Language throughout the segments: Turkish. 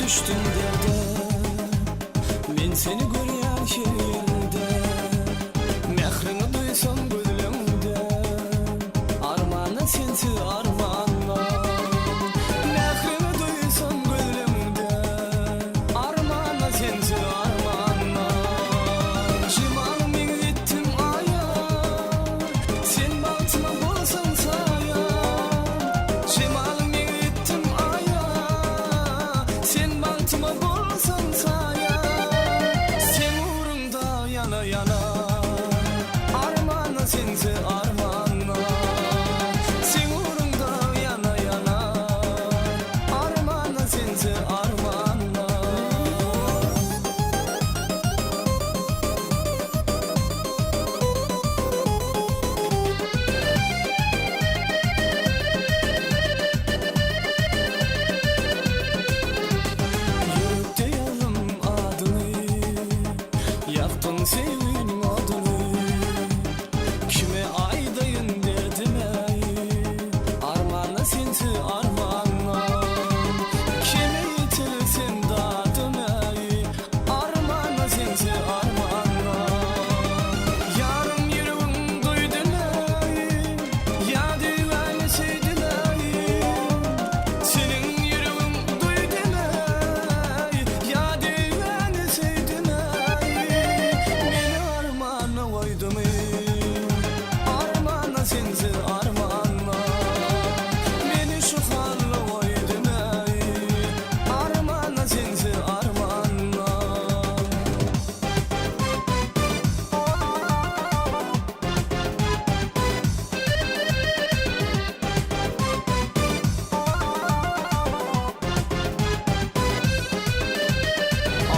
düştüm derde, men seni görýän şeýerde, mehrini duysam gözlerimde, armana sensi armanla. Mehrini duysam gözlerimde, armana sensi armanla. Jimalyň men gittim aya, sen baltyma bolsaň saya. Jimalyň men gittim aya, sen baltyma bolsaň saya. Sen uğrunda yana yana, armana sensi armanla. Sen uğrunda yana yana, armana sensi armanla. Yürekte yazdım adını, yaktın sevginin adını. Kime aydayın derdim ey, armana sensi armanla. Kime yitilsem dadım ey, armana sensi armanla. Yarım yüreğim duydun ey, ya divane seydin ey. Senin yüreğim duydun ey, ya divane seydin ey. Meni armana koydum ey, armana sensi armanla. Meni şu halla koydun ey, armana sensi armanla.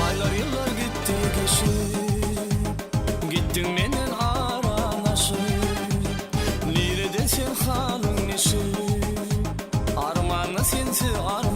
Aylar yıllar gitti geçip, gittin menden aranaşıp. Nerede sen halın neşip, armana sensi armanla.